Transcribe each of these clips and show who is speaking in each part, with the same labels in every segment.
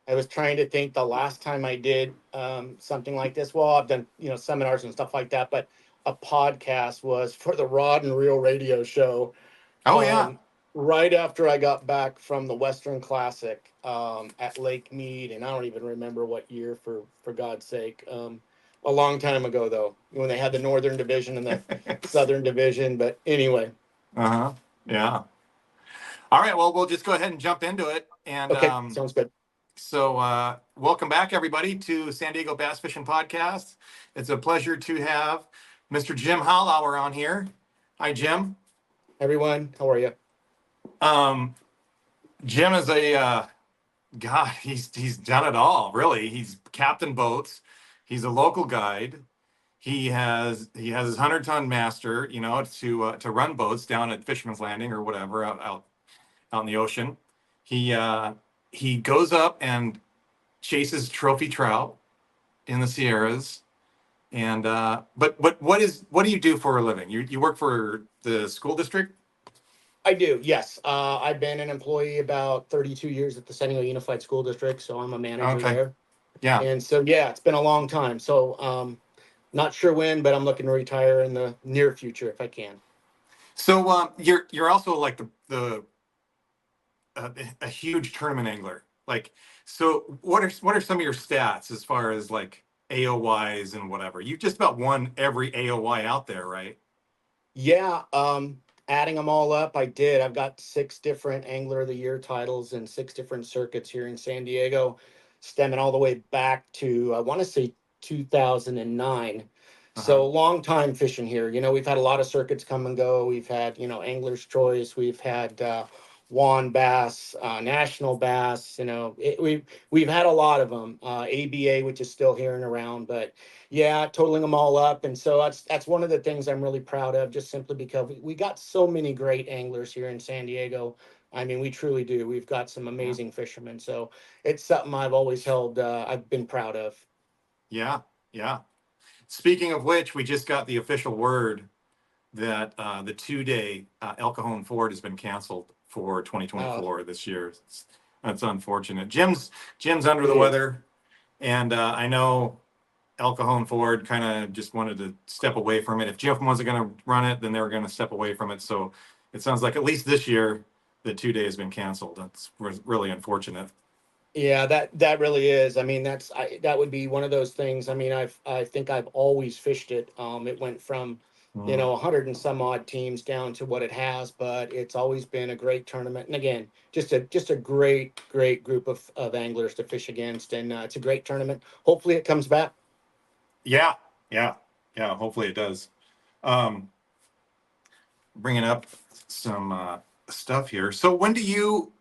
Speaker 1: I was trying to think the last time I did something like this. Well, I've done, seminars and stuff like that, but a podcast was for the Rod and Reel radio show.
Speaker 2: Oh yeah.
Speaker 1: Um, right after I got back from the Western Classic at Lake Mead, and I don't even remember what year, for God's sake. A long time ago, though, when they had the Northern Division and the Southern Division. But anyway,
Speaker 2: Uh-huh. Yeah. All right. Well, we'll just go ahead and jump into it. And
Speaker 1: okay, sounds good.
Speaker 2: welcome back, everybody, to San Diego Bass Fishing Podcast. It's a pleasure to have Mr. Jim Hallauer on here. Hi, Jim.
Speaker 1: Everyone, how are you?
Speaker 2: Jim is God. He's done it all. Really, he's captained boats. He's a local guide. He has his 100-ton master, to run boats down at Fisherman's Landing or whatever out in the ocean. He goes up and chases trophy trout in the Sierras. And but what do you do for a living? You work for the school district?
Speaker 1: I do, yes. I've been an employee about 32 years at the San Diego Unified School District, so I'm a manager
Speaker 2: Okay.
Speaker 1: there.
Speaker 2: Yeah.
Speaker 1: And so, yeah, it's been a long time. So, not sure when, but I'm looking to retire in the near future if I can.
Speaker 2: So you're also like the a huge tournament angler. Like, so what are some of your stats as far as like AOYs and whatever? You've just about won every AOY out there, right?
Speaker 1: Yeah, adding them all up, I did. I've got 6 different Angler of the Year titles and 6 different circuits here in San Diego, stemming all the way back to, I want to say 2009.
Speaker 2: Uh-huh.
Speaker 1: So long time fishing here. We've had a lot of circuits come and go. We've had, Angler's Choice. We've had Juan Bass, National Bass. We've had a lot of them. ABA, which is still here and around, but yeah, totaling them all up. And so that's one of the things I'm really proud of, just simply because we got so many great anglers here in San Diego. I mean, we truly do. We've got some
Speaker 2: Yeah.
Speaker 1: amazing fishermen. So it's something I've always held, I've been proud of.
Speaker 2: Yeah. Yeah. Speaking of which, we just got the official word that the 2-day El Cajon Ford has been canceled for 2024 this year. That's unfortunate. Jim's under the weather, and I know El Cajon Ford kind of just wanted to step away from it. If Jim wasn't going to run it, then they were going to step away from it. So it sounds like at least this year, the 2-day has been canceled. That's really unfortunate.
Speaker 1: Yeah, that really is. I mean, that would be one of those things. I mean, I think I've always fished it. It went from, 100 and some odd teams down to what it has, but it's always been a great tournament. And again, just a great group of anglers to fish against, and it's a great tournament. Hopefully, it comes back.
Speaker 2: Yeah, yeah, yeah. Hopefully it does. Bringing up some stuff here. So when do you?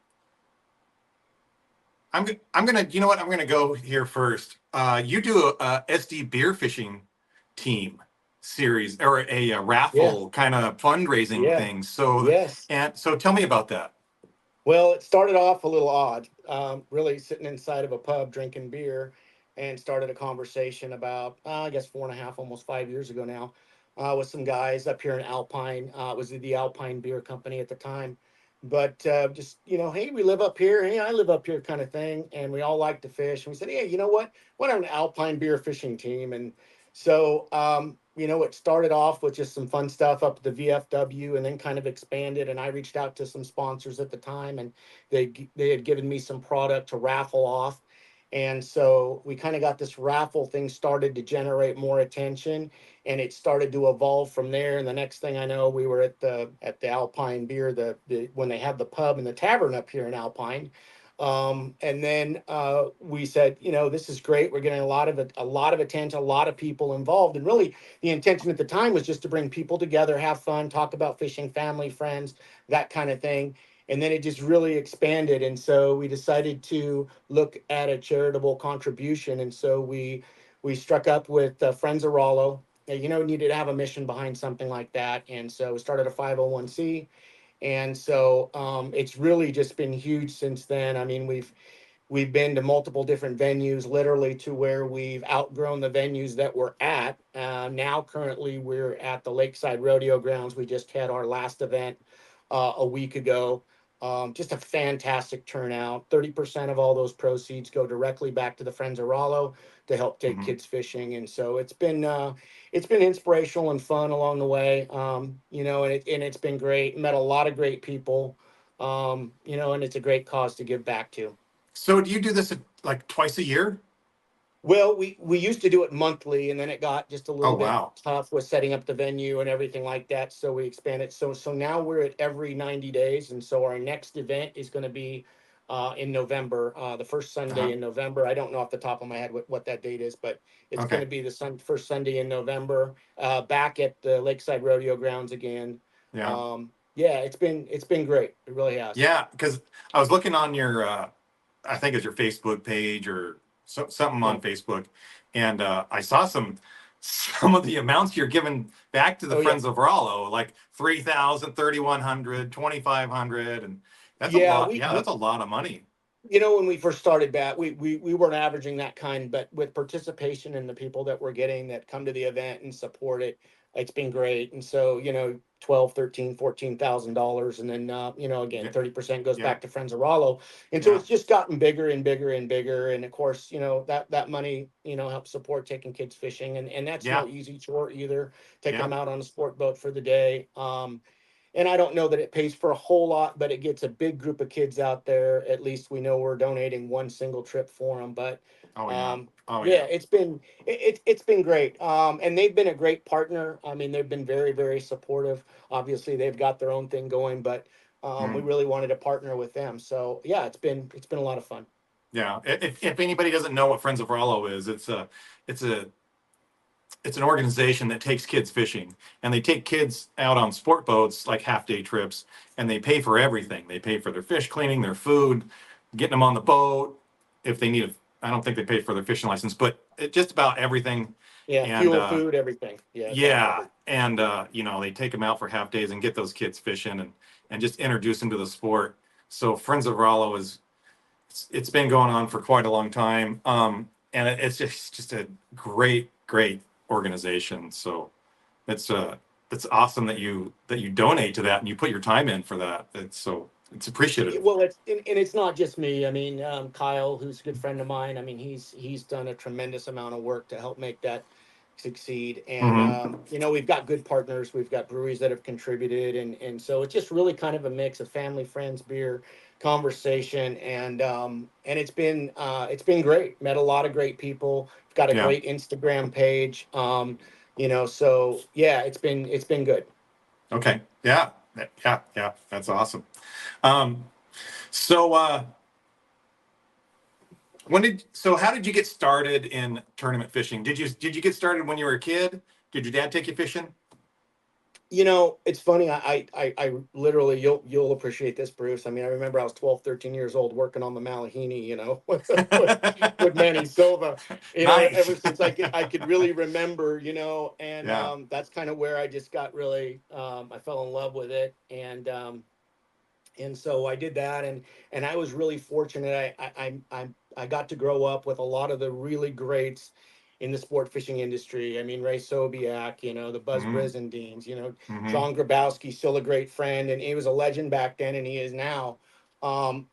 Speaker 2: I'm gonna. You know what? I'm gonna go here first. You do a SD beer fishing team series or a raffle kind of fundraising
Speaker 1: Yeah.
Speaker 2: thing. So
Speaker 1: Yes.
Speaker 2: tell me about that.
Speaker 1: Well, it started off a little odd, really sitting inside of a pub drinking beer, and started a conversation about, I guess, 4.5, almost 5 years ago now, with some guys up here in Alpine. It was the Alpine Beer Company at the time. But just, hey, we live up here. Hey, I live up here kind of thing. And we all like to fish. And we said, hey, you know what? What an Alpine beer fishing team. And so, it started off with just some fun stuff up at the VFW, and then kind of expanded. And I reached out to some sponsors at the time, and they had given me some product to raffle off. And so we kind of got this raffle thing started to generate more attention, and it started to evolve from there. And the next thing I know, we were at the Alpine Beer, the when they have the pub and the tavern up here in Alpine. And then we said, this is great. We're getting a lot of attention, a lot of people involved. And really, the intention at the time was just to bring people together, have fun, talk about fishing, family, friends, that kind of thing. And then it just really expanded. And so we decided to look at a charitable contribution. And so we struck up with Friends of Rollo. Needed to have a mission behind something like that. And so we started a 501c. And so it's really just been huge since then. I mean, we've been to multiple different venues, literally to where we've outgrown the venues that we're at. Now, currently, we're at the Lakeside Rodeo Grounds. We just had our last event a week ago. Just a fantastic turnout. 30% of all those proceeds go directly back to the Friends of Rollo to help take
Speaker 2: Hmm.
Speaker 1: kids fishing, and so it's been inspirational and fun along the way. And it's been great. Met a lot of great people, and it's a great cause to give back to.
Speaker 2: So do you do this like twice a year?
Speaker 1: Well, we used to do it monthly, and then it got just a
Speaker 2: Oh
Speaker 1: little bit
Speaker 2: wow.
Speaker 1: tough with setting up the venue and everything like that. So we expanded. So now we're at every 90 days, and so our next event is going to be in November, the first Sunday
Speaker 2: Uh-huh.
Speaker 1: in November. I don't know off the top of my head what that date is, but it's going
Speaker 2: Okay.
Speaker 1: to be the first Sunday in November, back at the Lakeside Rodeo Grounds again.
Speaker 2: Yeah.
Speaker 1: Yeah, it's been great. It really has.
Speaker 2: Yeah, because I was looking on your, I think it's your Facebook page or something
Speaker 1: Yeah.
Speaker 2: on Facebook, and I saw some of the amounts you're giving back to the
Speaker 1: Oh yeah.
Speaker 2: Friends of Rollo, like 3,000, 3,100, 2,500, and that's a
Speaker 1: Yeah.
Speaker 2: lot.
Speaker 1: We
Speaker 2: Yeah,
Speaker 1: we
Speaker 2: that's a lot of money.
Speaker 1: when we first started back, we weren't averaging that kind, but with participation and the people that we're getting that come to the event and support it, it's been great. And so, 12, 13, $14,000. And then, again,
Speaker 2: Yeah,
Speaker 1: 30% goes
Speaker 2: yeah,
Speaker 1: back to Friends of Rollo. And so
Speaker 2: yeah,
Speaker 1: it's just gotten bigger and bigger and bigger. And of course, that money, helps support taking kids fishing. And that's
Speaker 2: yeah,
Speaker 1: no easy chore either, taking
Speaker 2: yeah.
Speaker 1: them out on a sport boat for the day. And I don't know that it pays for a whole lot, but it gets a big group of kids out there. At least we know we're donating one single trip for them. But
Speaker 2: Oh yeah,
Speaker 1: um,
Speaker 2: oh
Speaker 1: yeah,
Speaker 2: yeah.
Speaker 1: it's been great. And they've been a great partner. I mean, they've been very, very supportive. Obviously, they've got their own thing going, but we
Speaker 2: Mm,
Speaker 1: really wanted to partner with them. So yeah, it's been a lot of fun.
Speaker 2: yeah. If anybody doesn't know what Friends of Rollo is, it's a it's an organization that takes kids fishing, and they take kids out on sport boats like half day trips, and they pay for everything. They pay for their fish cleaning, their food, getting them on the boat. If they need a, I don't think they pay for their fishing license, but just about everything.
Speaker 1: Yeah,
Speaker 2: And
Speaker 1: fuel, food, everything. Yeah, it's all
Speaker 2: yeah,
Speaker 1: covered.
Speaker 2: and they take them out for half days and get those kids fishing and just introduce them to the sport. So Friends of Rollo is it's been going on for quite a long time. And it's just a great organization. So it's it's awesome that you donate to that and you put your time in for that. It's appreciative.
Speaker 1: Well, and it's not just me. I mean, Kyle, who's a good friend of mine. I mean, he's done a tremendous amount of work to help make that succeed. And
Speaker 2: Hmm.
Speaker 1: we've got good partners. We've got breweries that have contributed, and so it's just really kind of a mix of family, friends, beer, conversation, and it's been great. Met a lot of great people. We've got a
Speaker 2: Yeah.
Speaker 1: great Instagram page. So yeah, it's been good.
Speaker 2: Okay. Yeah. Yeah. Yeah. That's awesome. Um, so how did you get started in tournament fishing? Did you get started when you were a kid? Did your dad take you fishing?
Speaker 1: It's funny. I literally, you'll appreciate this, Bruce. I mean, I remember I was 12, 13 years old working on the Malahini, with Manny Silva,
Speaker 2: Nice.
Speaker 1: ever since I could really remember, and
Speaker 2: Yeah.
Speaker 1: that's kind of where I just got really, I fell in love with it. And so I did that, and I was really fortunate. I got to grow up with a lot of the really greats in the sport fishing industry. I mean, Ray Sobiak, the Buzz
Speaker 2: Mm-hmm.
Speaker 1: Brizendines,
Speaker 2: Mm-hmm.
Speaker 1: John Grabowski, still a great friend, and he was a legend back then, and he is now. And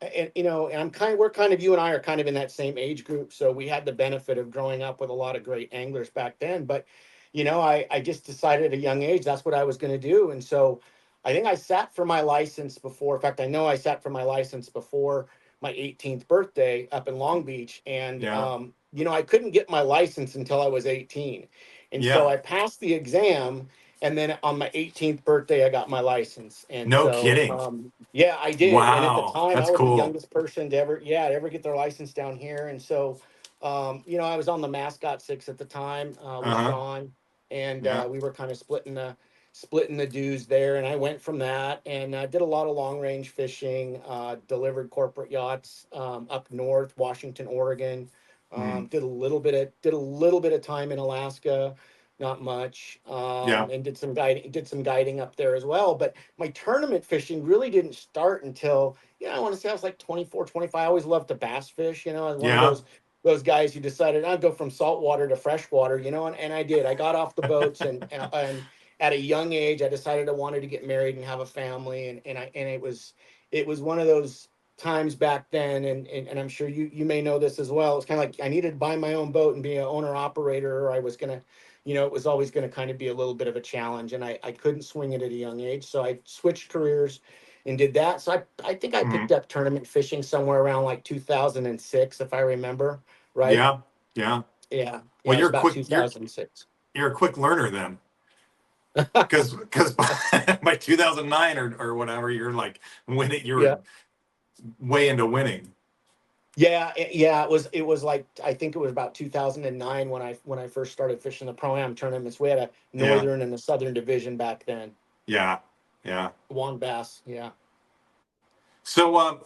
Speaker 1: we're kind of, you and I are kind of in that same age group, so we had the benefit of growing up with a lot of great anglers back then. But I just decided at a young age that's what I was going to do, and so I think I sat for my license before. In fact, I know I sat for my license before my 18th birthday up in Long Beach. And,
Speaker 2: Yeah.
Speaker 1: I couldn't get my license until I was 18. And so
Speaker 2: Yeah.
Speaker 1: I passed the exam. And then on my 18th birthday, I got my license. And
Speaker 2: No
Speaker 1: so,
Speaker 2: kidding.
Speaker 1: yeah, I did. And at the
Speaker 2: Wow.
Speaker 1: time, I
Speaker 2: That's
Speaker 1: was the
Speaker 2: cool.
Speaker 1: youngest person to ever get their license down here. And so, I was on the mascot six at the time with
Speaker 2: Uh-huh.
Speaker 1: John, and
Speaker 2: Yeah.
Speaker 1: we were kind of splitting the dues there. And I went from that and did a lot of long range fishing, delivered corporate yachts up north, Washington, Oregon.
Speaker 2: Mm.
Speaker 1: Did a little bit of time in Alaska, not much,
Speaker 2: Yeah.
Speaker 1: and did some guiding up there as well. But my tournament fishing really didn't start until, I want to say I was like 24, 25. I always loved to bass fish. I was one of
Speaker 2: Yeah.
Speaker 1: those guys who decided I'd go from saltwater to freshwater, and I did. I got off the boats, at a young age, I decided I wanted to get married and have a family, and it was one of those times back then, and I'm sure you may know this as well. It's kind of like I needed to buy my own boat and be an owner operator, or I was gonna, it was always going to kind of be a little bit of a challenge, and I couldn't swing it at a young age, so I switched careers and did that. So I think I
Speaker 2: Hmm.
Speaker 1: picked up tournament fishing somewhere around like 2006, if I remember right.
Speaker 2: Yeah, yeah.
Speaker 1: Yeah,
Speaker 2: Well,
Speaker 1: yeah, it was about 2006.
Speaker 2: you're a quick learner then, because by 2009 or whatever, you're like winning. You were
Speaker 1: Yeah.
Speaker 2: way into winning.
Speaker 1: Yeah, yeah, it was like I think it was about 2009 when I first started fishing the pro-am tournaments. We had a
Speaker 2: Yeah,
Speaker 1: northern and a southern division back then.
Speaker 2: yeah, yeah.
Speaker 1: Juan Bass, yeah.
Speaker 2: So,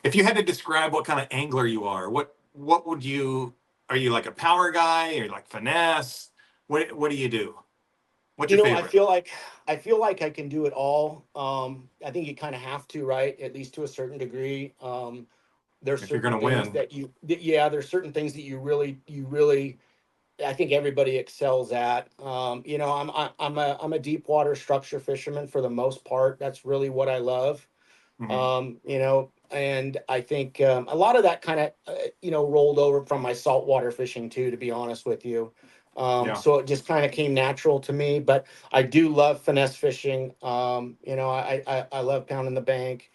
Speaker 2: if you had to describe what kind of angler you are, what would you? Are you like a power guy? Are you like finesse? What do you do? What's
Speaker 1: You
Speaker 2: your
Speaker 1: know,
Speaker 2: favorite?
Speaker 1: I feel like I can do it all. I think you kind of have to, right? At least to a certain degree. There's
Speaker 2: If you're
Speaker 1: certain
Speaker 2: gonna
Speaker 1: things
Speaker 2: win,
Speaker 1: that yeah, there's certain things that you really I think everybody excels at. I'm a deep water structure fisherman for the most part. That's really what I love.
Speaker 2: hmm,
Speaker 1: And I think a lot of that kind of rolled over from my saltwater fishing too, to be honest with you.
Speaker 2: yeah,
Speaker 1: So it just kind of came natural to me. But I do love finesse fishing. I love pounding the bank,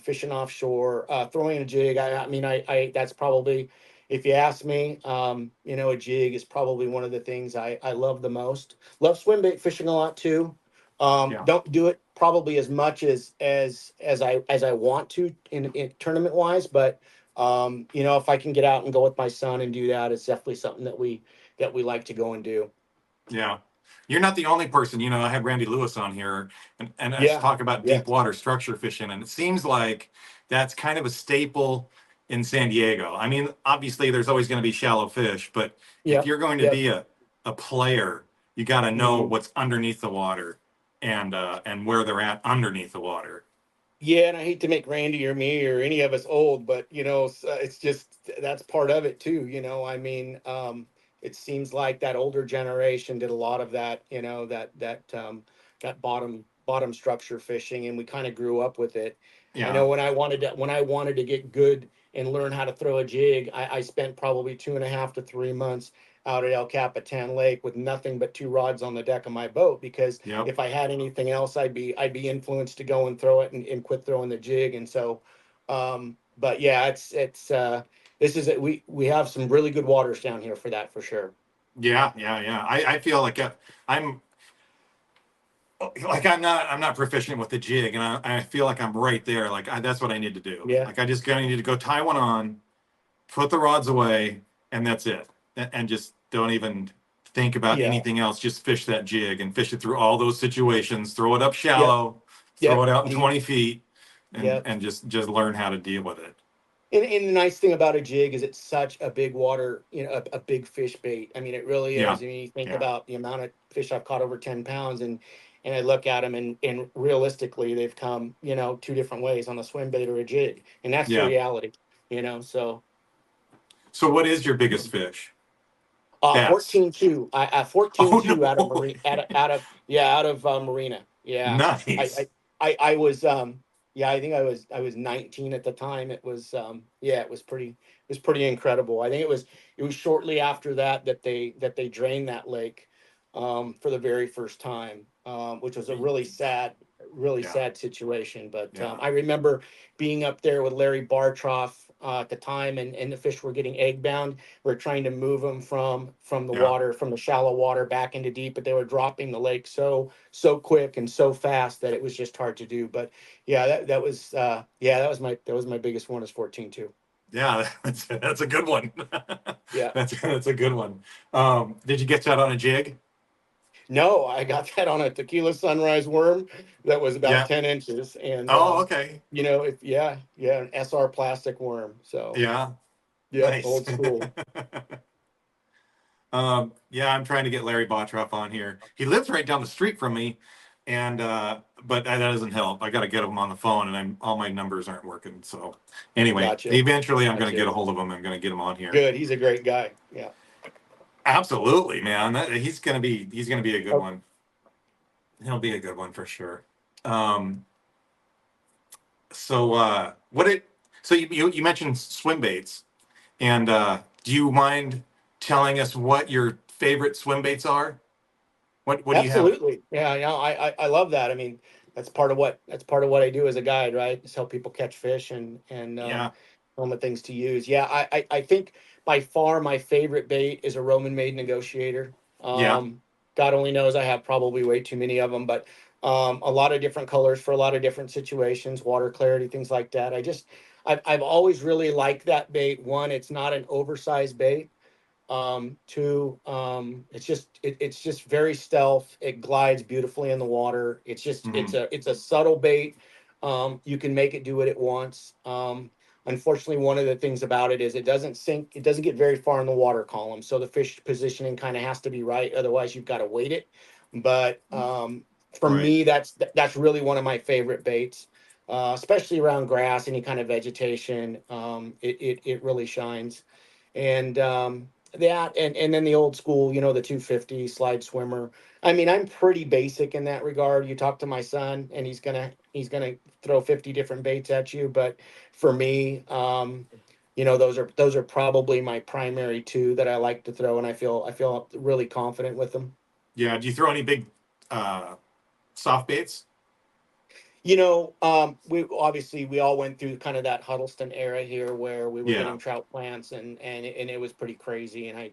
Speaker 1: fishing offshore, throwing a jig. I mean, I that's probably, if you ask me, a jig is probably one of the things I love the most. Love swim bait fishing a lot too.
Speaker 2: yeah,
Speaker 1: Don't do it probably as much as I want to in tournament wise, but if I can get out and go with my son and do that, it's definitely something that we like to go and do.
Speaker 2: yeah. You're not the only person. I had Randy Lewis on here, and us
Speaker 1: Yeah,
Speaker 2: talk about
Speaker 1: yeah,
Speaker 2: deep water structure fishing, and it seems like that's kind of a staple in San Diego. I mean, obviously, there's always going to be shallow fish, but if
Speaker 1: yeah,
Speaker 2: you're going to
Speaker 1: yeah.
Speaker 2: be a player, you got to know
Speaker 1: Mhm.
Speaker 2: what's underneath the water and where they're at underneath the water.
Speaker 1: Yeah, and I hate to make Randy or me or any of us old, but it's just that's part of it too. I mean, it seems like that older generation did a lot of that. That bottom structure fishing, and we kind of grew up with it. I
Speaker 2: Yeah,
Speaker 1: know when I wanted to get good and learn how to throw a jig, I spent probably 2.5 to 3 months out at El Capitan Lake with nothing but two rods on the deck of my boat, because
Speaker 2: yep,
Speaker 1: if I had anything else, I'd be influenced to go and throw it and quit throwing the jig. And so, but yeah, it's this is it. We have some really good waters down here for that for sure.
Speaker 2: yeah, yeah, yeah. I feel like I'm I'm not proficient with the jig, and I feel like I'm right there. Like that's what I need to do.
Speaker 1: Yeah,
Speaker 2: Like I just gotta need to go tie one on, put the rods away, and that's it. And just don't even think about
Speaker 1: yeah,
Speaker 2: anything else. Just fish that jig and fish it through all those situations. Throw it up
Speaker 1: yep,
Speaker 2: shallow, throw
Speaker 1: yep,
Speaker 2: it out in
Speaker 1: deep,
Speaker 2: 20 feet, and
Speaker 1: yep.
Speaker 2: and just learn how to deal with it.
Speaker 1: And the nice thing about a jig is it's such a big water, a big fish bait. I mean, it really
Speaker 2: Yeah,
Speaker 1: is. I mean, you think
Speaker 2: yeah,
Speaker 1: about the amount of fish I've caught over 10 pounds, and I look at them, and realistically, they've come, two different ways, on a swim bait or a jig. And that's the
Speaker 2: yeah.
Speaker 1: reality, so.
Speaker 2: So what is your biggest fish? Bass.
Speaker 1: 14.2. I
Speaker 2: Oh
Speaker 1: 14.2 out of
Speaker 2: no.
Speaker 1: Marine, out of Marina. Yeah.
Speaker 2: Nice.
Speaker 1: I was yeah, I think I was 19 at the time. Yeah, it was pretty incredible. I think it was shortly after that they drained that lake for the very first time, which was a really
Speaker 2: Yeah,
Speaker 1: sad situation. But
Speaker 2: yeah,
Speaker 1: I remember being up there with Larry Bartroff at the time, and the fish were getting egg bound. We're trying to move them from the
Speaker 2: yeah.
Speaker 1: water, from the shallow water back into deep, but they were dropping the lake so quick and so fast that it was just hard to do. But yeah, that was my biggest one, is 14.2.
Speaker 2: Yeah, that's a good one.
Speaker 1: Yeah.
Speaker 2: That's a good one. Did you get that on a jig?
Speaker 1: No, I got that on a tequila sunrise worm that was about
Speaker 2: Yeah.
Speaker 1: 10 inches. And
Speaker 2: Oh, okay.
Speaker 1: if yeah, an SR plastic worm. So
Speaker 2: Yeah.
Speaker 1: yep,
Speaker 2: Nice.
Speaker 1: old school.
Speaker 2: Yeah, I'm trying to get Larry Bottroff on here. He lives right down the street from me, and but that doesn't help. I got to get him on the phone, and all my numbers aren't working. So anyway,
Speaker 1: Gotcha.
Speaker 2: eventually I'm going to
Speaker 1: Gotcha.
Speaker 2: get a hold of him. I'm going to get him on here.
Speaker 1: Good. He's a great guy. Yeah.
Speaker 2: Absolutely, man. He's going to be a good
Speaker 1: Oh,
Speaker 2: one. He'll be a good one for sure. Um, so what it so you mentioned swim baits, and do you mind telling us what your favorite swim baits are? What do you have?
Speaker 1: Absolutely. Yeah, yeah. I love that. I mean, that's part of what I do as a guide, right? Is help people catch fish and
Speaker 2: Yeah,
Speaker 1: tell them the things to use. Yeah, I think by far my favorite bait is a Roman made negotiator.
Speaker 2: yeah,
Speaker 1: Um, God only knows I have probably way too many of them, but a lot of different colors for a lot of different situations, water clarity, things like that. I've always really liked that bait. One, it's not an oversized bait. Two, it's just very stealth. It glides beautifully in the water.
Speaker 2: hmm,
Speaker 1: It's a subtle bait. You can make it do what it wants. Unfortunately, one of the things about it is it doesn't sink. It doesn't get very far in the water column, so the fish positioning kind of has to be right. Otherwise, you've got to weight it. But for
Speaker 2: right.
Speaker 1: me, that's really one of my favorite baits, especially around grass, any kind of vegetation. It really shines. And that and then the old school, you know, the 250 slide swimmer. I mean, I'm pretty basic in that regard. You talk to my son and he's gonna throw 50 different baits at you, but for me, you know, those are probably my primary two that I like to throw, and I feel really confident with them.
Speaker 2: Yeah. Do you throw any big uh, soft baits?
Speaker 1: You know, we obviously we all went through kind of that Huddleston era here where we were
Speaker 2: Yeah.
Speaker 1: getting trout plants and it was pretty crazy. And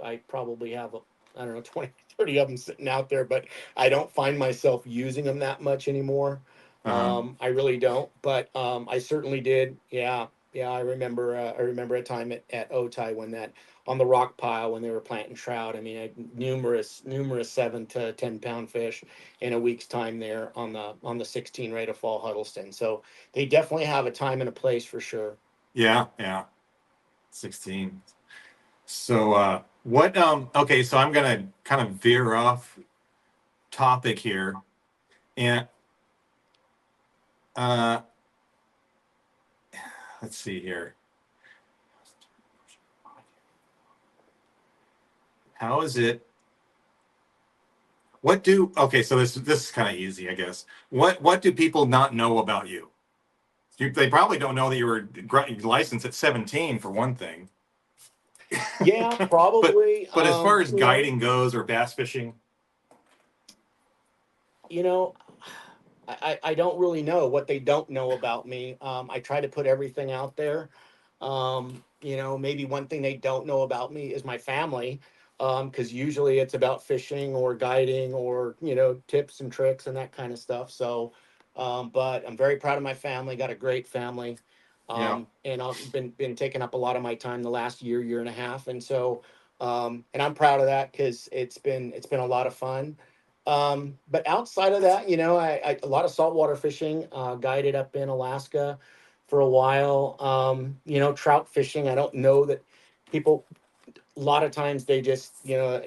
Speaker 1: I probably have I don't know 20 30 of them sitting out there, but I don't find myself using them that much anymore.
Speaker 2: Uh-huh.
Speaker 1: I really don't, but I certainly did. Yeah, yeah. I remember a time at Otay when that on the rock pile when they were planting trout. I mean, I had numerous 7 to 10 pound fish in a week's time there on the 16 rate of fall Huddleston. So they definitely have a time and a place for sure.
Speaker 2: Yeah. Yeah. 16. So what okay, so I'm gonna kind of veer off topic here. And uh let's see here. How is it? What do okay, so this is kind of easy, I guess. What do people not know about you? They probably don't know that you were licensed at 17 for one thing.
Speaker 1: Yeah,
Speaker 2: but
Speaker 1: probably.
Speaker 2: but as far as guiding goes or bass fishing,
Speaker 1: You know, I don't really know what they don't know about me. I try to put everything out there. You know, maybe one thing they don't know about me is my family, because usually it's about fishing or guiding or, you know, tips and tricks and that kind of stuff. So, but I'm very proud of my family, got a great family.
Speaker 2: yeah,
Speaker 1: And I've been taking up a lot of my time the last year and a half. And so, and I'm proud of that because it's been a lot of fun. But outside of that, you know, I a lot of saltwater fishing, guided up in Alaska for a while. You know, trout fishing. I don't know that people, a lot of times they just, you know,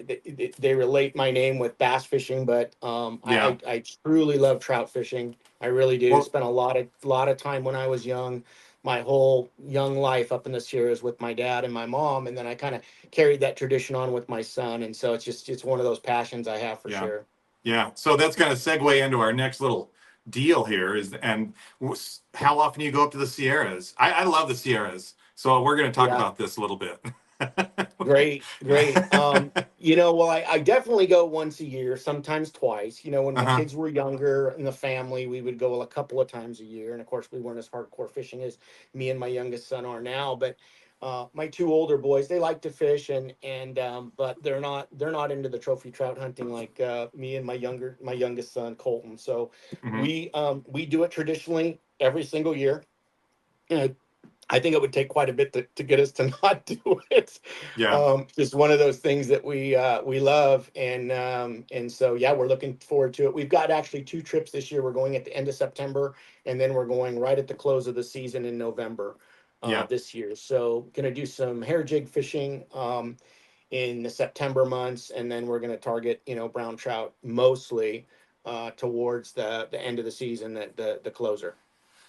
Speaker 1: they relate my name with bass fishing, but
Speaker 2: yeah.
Speaker 1: I truly love trout fishing. I really do.
Speaker 2: Well,
Speaker 1: Spent a lot of time when I was young, my whole young life up in the Sierras with my dad and my mom, and then I kind of carried that tradition on with my son, and so it's one of those passions I have for
Speaker 2: yeah.
Speaker 1: sure.
Speaker 2: Yeah. So that's going to segue into our next little deal here is how often you go up to the Sierras? I love the Sierras. So we're going to talk
Speaker 1: Yeah.
Speaker 2: about this a little bit.
Speaker 1: Great, great. You know, well, I definitely go once a year, sometimes twice. You know, when my
Speaker 2: Uh-huh.
Speaker 1: kids were younger in the family, we would go a couple of times a year. And of course, we weren't as hardcore fishing as me and my youngest son are now. But my two older boys, they like to fish, and but they're not into the trophy trout hunting like me and my youngest son Colton. So
Speaker 2: Hmm.
Speaker 1: we do it traditionally every single year. I think it would take quite a bit to get us to not do it.
Speaker 2: Yeah.
Speaker 1: Just one of those things that we love, and so yeah, we're looking forward to it. We've got actually 2 trips this year. We're going at the end of September, and then we're going right at the close of the season in November
Speaker 2: Yeah.
Speaker 1: this year. So going to do some hair jig fishing in the September months, and then we're going to target, you know, brown trout mostly towards the end of the season, the closer.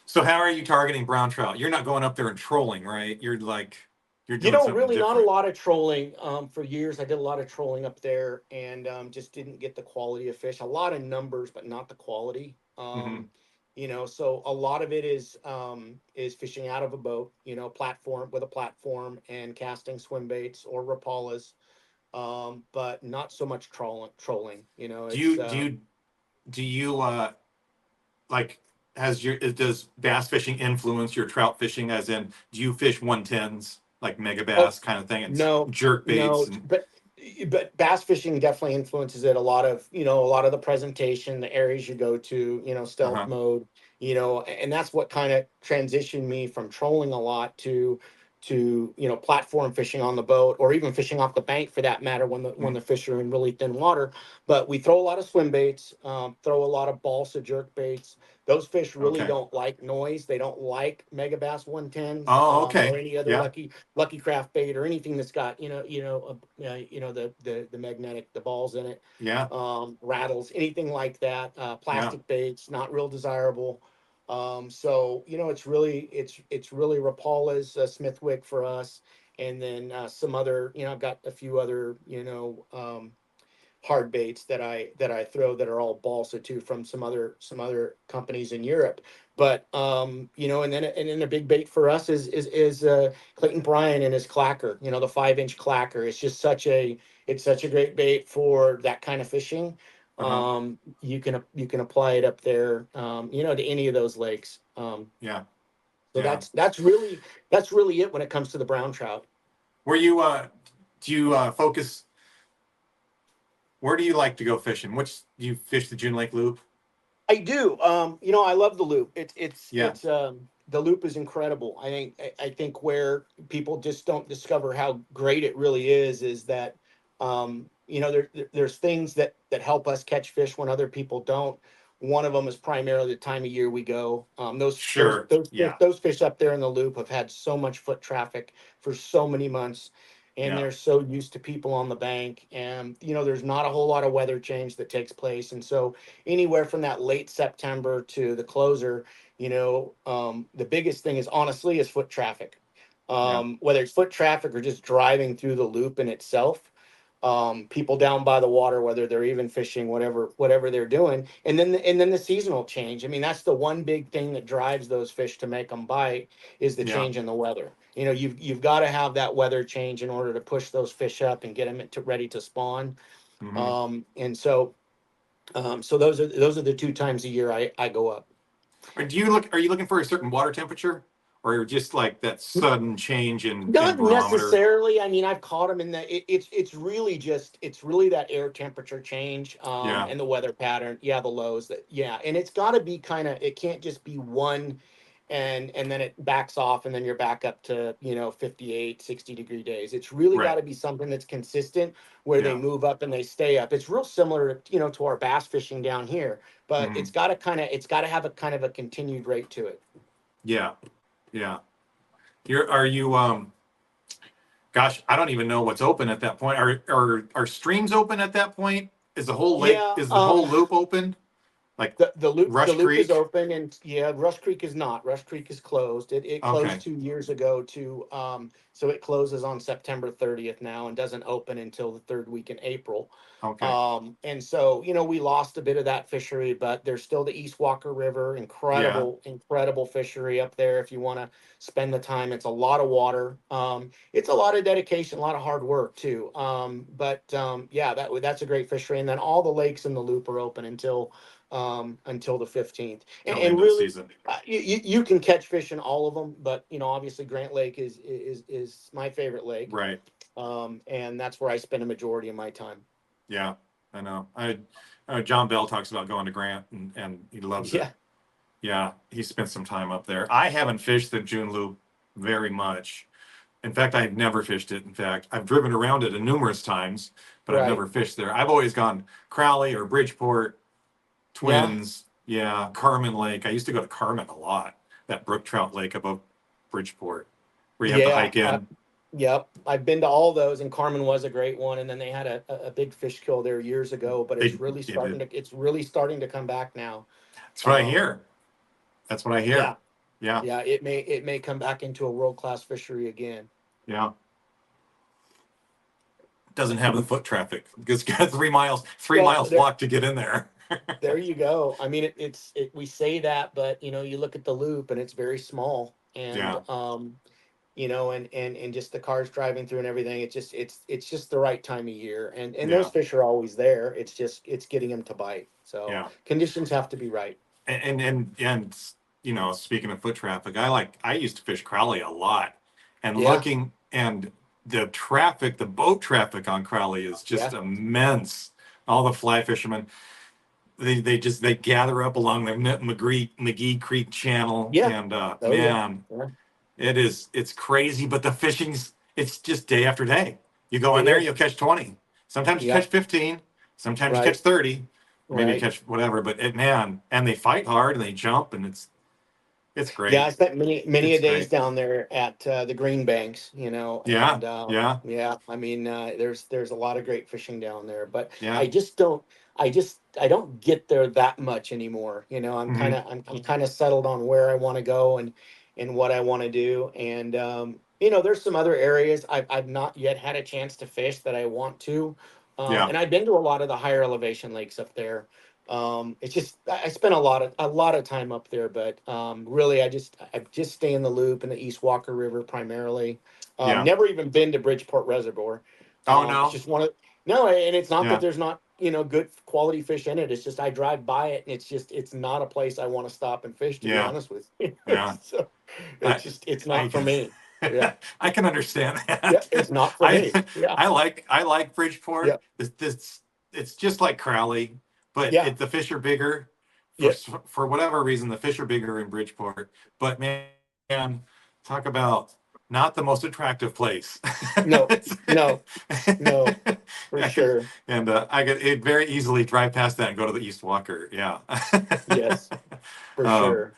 Speaker 2: So how are you targeting brown trout? You're not going up there and trolling, right? You're like, You're doing something
Speaker 1: Really not a
Speaker 2: different.
Speaker 1: lot of trolling. For years, I did a lot of trolling up there, and just didn't get the quality of fish. A lot of numbers, but not the quality.
Speaker 2: Hmm.
Speaker 1: So a lot of it is fishing out of a boat, platform with a platform and casting swim baits or rapalas, but not so much trolling.
Speaker 2: Do
Speaker 1: It's
Speaker 2: you do you do you like does bass fishing influence your trout fishing? As in, do you fish 110s like mega
Speaker 1: oh
Speaker 2: bass kind of thing and
Speaker 1: no,
Speaker 2: jerk baits
Speaker 1: no,
Speaker 2: and
Speaker 1: but bass fishing definitely influences it. A lot of the presentation, the areas you go to, stealth
Speaker 2: uh-huh.
Speaker 1: mode, and that's what kind of transitioned me from trolling a lot to platform fishing on the boat, or even fishing off the bank for that matter, when
Speaker 2: Mm,
Speaker 1: the fish are in really thin water. But we throw a lot of swim baits, throw a lot of balsa jerk baits. Those fish really
Speaker 2: okay.
Speaker 1: don't like noise. They don't like mega bass 110s,
Speaker 2: Oh,
Speaker 1: or
Speaker 2: okay.
Speaker 1: any other
Speaker 2: Yeah.
Speaker 1: lucky craft bait, or anything that's got the magnetic, the balls in it,
Speaker 2: Yeah.
Speaker 1: rattles, anything like that.
Speaker 2: Yeah.
Speaker 1: Plastic baits, not real desirable. So it's really Rapaula's, Smithwick for us, and then some other. I've got a few other hard baits that I throw that are all balsa too, from some other companies in Europe. But and then a big bait for us is Clayton Bryan and his clacker. The 5-inch clacker. It's such a great bait for that kind of fishing.
Speaker 2: Uh-huh.
Speaker 1: You can apply it up there, to any of those lakes.
Speaker 2: Yeah.
Speaker 1: So
Speaker 2: Yeah.
Speaker 1: that's really it when it comes to the brown trout.
Speaker 2: Where you do you focus, where do you like to go fishing? Which do you fish, the June Lake Loop?
Speaker 1: I do. I love the loop.
Speaker 2: Yeah.
Speaker 1: The loop is incredible. I think where people just don't discover how great it really is that there's things that help us catch fish when other people don't. One of them is primarily the time of year we go. Those those
Speaker 2: Sure.
Speaker 1: those
Speaker 2: Yeah.
Speaker 1: those fish up there in the loop have had so much foot traffic for so many months, and
Speaker 2: Yeah.
Speaker 1: they're so used to people on the bank, and there's not a whole lot of weather change that takes place, and so anywhere from that late September to the closer, the biggest thing is honestly is foot traffic.
Speaker 2: Yeah.
Speaker 1: Whether it's foot traffic or just driving through the loop in itself, people down by the water, whether they're even fishing, whatever they're doing, and then the seasonal change. I mean, that's the one big thing that drives those fish to make them bite is the
Speaker 2: Yeah.
Speaker 1: change in the weather. You've got to have that weather change in order to push those fish up and get them ready to spawn.
Speaker 2: Hmm.
Speaker 1: And so those are the two times a year I go up.
Speaker 2: Or do you look? Are you looking for a certain water temperature, or just like that sudden change in
Speaker 1: Not
Speaker 2: barometer?
Speaker 1: necessarily. I mean, I've caught them in it's really that air temperature change,
Speaker 2: Yeah.
Speaker 1: and the weather pattern. Yeah, the lows. And it's got to be it can't just be one, and then it backs off, and then you're back up to 58, 60 degree days. It's really got
Speaker 2: Right.
Speaker 1: to be something that's consistent, where they
Speaker 2: Yeah.
Speaker 1: move up and they stay up. It's real similar, to our bass fishing down here, but
Speaker 2: Hmm.
Speaker 1: it's got to have a kind of a continued rate to it.
Speaker 2: Yeah. Yeah. Are you gosh, I don't even know what's open at that point. Are streams open at that point? Is the whole lake,
Speaker 1: Yeah.
Speaker 2: is the whole loop open? Like
Speaker 1: The
Speaker 2: Rush
Speaker 1: loop is
Speaker 2: Creek?
Speaker 1: open, and yeah, Rush Creek is not. Rush Creek is closed. It closed
Speaker 2: Okay.
Speaker 1: 2 years ago so it closes on September 30th now and doesn't open until the third week in April.
Speaker 2: Okay.
Speaker 1: And so, we lost a bit of that fishery, but there's still the East Walker River,
Speaker 2: Yeah.
Speaker 1: incredible fishery up there if you want to spend the time. It's a lot of water. It's a lot of dedication, a lot of hard work too. But yeah, that's a great fishery. And then all the lakes in the loop are open until the 15th. And,
Speaker 2: Till the
Speaker 1: and
Speaker 2: end of the
Speaker 1: really,
Speaker 2: season.
Speaker 1: you can catch fish in all of them, but obviously Grant Lake is my favorite lake,
Speaker 2: Right.
Speaker 1: and that's where I spend a majority of my time.
Speaker 2: Yeah. I know. John Bell talks about going to Grant, and he loves it.
Speaker 1: Yeah,
Speaker 2: Yeah. He spent some time up there. I haven't fished the June Loop very much. In fact, I've never fished it. In fact, I've driven around it a numerous times, but I've
Speaker 1: right.
Speaker 2: never fished there. I've always gone Crowley or Bridgeport,
Speaker 1: Yeah,
Speaker 2: Twins, yeah, Carmen Lake. I used to go to Carmen a lot. That brook trout lake above Bridgeport, where you have to
Speaker 1: yeah.
Speaker 2: hike in.
Speaker 1: Yep, I've been to all those, and Carmen was a great one. And then they had a big fish kill there years ago, but
Speaker 2: They they did.
Speaker 1: it's really starting to come back now.
Speaker 2: That's what I
Speaker 1: Um,
Speaker 2: hear. That's what I
Speaker 1: yeah,
Speaker 2: hear. Yeah.
Speaker 1: yeah. It may come back into a world class fishery again.
Speaker 2: Yeah. Doesn't have the foot traffic. It's got 3 miles, three
Speaker 1: Well,
Speaker 2: miles walk to get in there.
Speaker 1: there you go. I mean, we say that, but you look at the loop and it's very small, and
Speaker 2: Yeah.
Speaker 1: and just the cars driving through and everything. It's just the right time of year, and those
Speaker 2: Yeah.
Speaker 1: fish are always there. It's getting them to bite. So
Speaker 2: Yeah.
Speaker 1: conditions have to be right.
Speaker 2: And speaking of foot traffic, I used to fish Crowley a lot, and
Speaker 1: Yeah,
Speaker 2: looking and the traffic, the boat traffic on Crowley is just
Speaker 1: yeah,
Speaker 2: immense. All the fly fishermen, they gather up along the McGee Creek channel,
Speaker 1: yeah.
Speaker 2: and
Speaker 1: Oh yeah,
Speaker 2: man,
Speaker 1: yeah.
Speaker 2: it's crazy. But the fishing's it's just day after day. You go in
Speaker 1: It
Speaker 2: there,
Speaker 1: is.
Speaker 2: you'll catch 20. Sometimes you catch
Speaker 1: Yep.
Speaker 2: 15. Sometimes you catch
Speaker 1: Right.
Speaker 2: 30. Or maybe you
Speaker 1: Right.
Speaker 2: catch whatever. But man, and they fight hard and they jump, and it's
Speaker 1: Yeah, I
Speaker 2: great.
Speaker 1: spent many
Speaker 2: It's
Speaker 1: a days
Speaker 2: great.
Speaker 1: down there at the Green Banks,
Speaker 2: Yeah,
Speaker 1: and
Speaker 2: yeah,
Speaker 1: yeah, I mean, there's a lot of great fishing down there, but
Speaker 2: yeah.
Speaker 1: I don't get there that much anymore.
Speaker 2: Hmm.
Speaker 1: I'm kind of settled on where I want to go and what I want to do, and there's some other areas I've not yet had a chance to fish that I want to,
Speaker 2: Yeah,
Speaker 1: and I've been to a lot of the higher elevation lakes up there. It's just I spent a lot of time up there, but really I just stay in the loop in the East Walker River primarily.
Speaker 2: yeah.
Speaker 1: Never even been to Bridgeport Reservoir.
Speaker 2: Oh
Speaker 1: It's
Speaker 2: no.
Speaker 1: just one of no, and it's not that
Speaker 2: Yeah,
Speaker 1: there's not good quality fish in it. It's just I drive by it, and it's not a place I want to stop and fish. To be
Speaker 2: yeah,
Speaker 1: honest with you,
Speaker 2: yeah.
Speaker 1: so
Speaker 2: I
Speaker 1: it's
Speaker 2: I
Speaker 1: not for
Speaker 2: can
Speaker 1: me. Yeah,
Speaker 2: I can understand
Speaker 1: yeah,
Speaker 2: that.
Speaker 1: it's not for
Speaker 2: I
Speaker 1: me. Yeah,
Speaker 2: I like
Speaker 1: yeah,
Speaker 2: Bridgeport. This it's just like Crowley, but
Speaker 1: yeah,
Speaker 2: the fish are bigger. For
Speaker 1: yeah.
Speaker 2: for whatever reason, the fish are bigger in Bridgeport. But man, talk about not the most attractive place.
Speaker 1: No,
Speaker 2: It's-
Speaker 1: no, no, for
Speaker 2: I could
Speaker 1: sure.
Speaker 2: and I could it very easily drive past that and go to the East Walker. Yeah.
Speaker 1: Yes, for
Speaker 2: um,
Speaker 1: sure.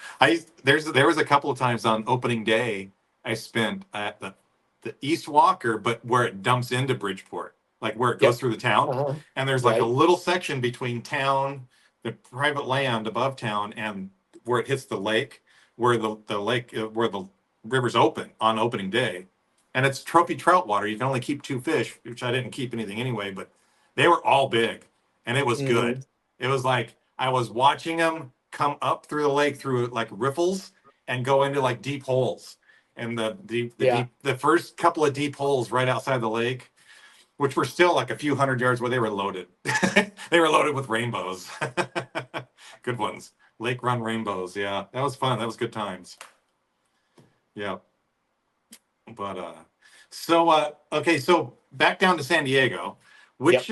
Speaker 2: there was a couple of times on opening day I spent at the East Walker, but where it dumps into Bridgeport, like where it goes
Speaker 1: Yep.
Speaker 2: through the town.
Speaker 1: Uh-huh.
Speaker 2: And there's like a
Speaker 1: Right.
Speaker 2: little section between town, the private land above town, and where it hits the lake, where the lake where the river's open on opening day. And it's trophy trout water. You can only keep 2 fish, which I didn't keep anything anyway, but they were all big and it was
Speaker 1: Hmm.
Speaker 2: good. It was like I was watching them come up through the lake through like riffles and go into like deep holes. And
Speaker 1: Yeah.
Speaker 2: the first couple of deep holes right outside the lake, which were still like a few hundred yards where they were loaded. They were loaded with rainbows. Good ones. Lake run rainbows. Yeah, that was fun. That was good times. Yeah. But okay, so back down to San Diego.
Speaker 1: Yep.
Speaker 2: Which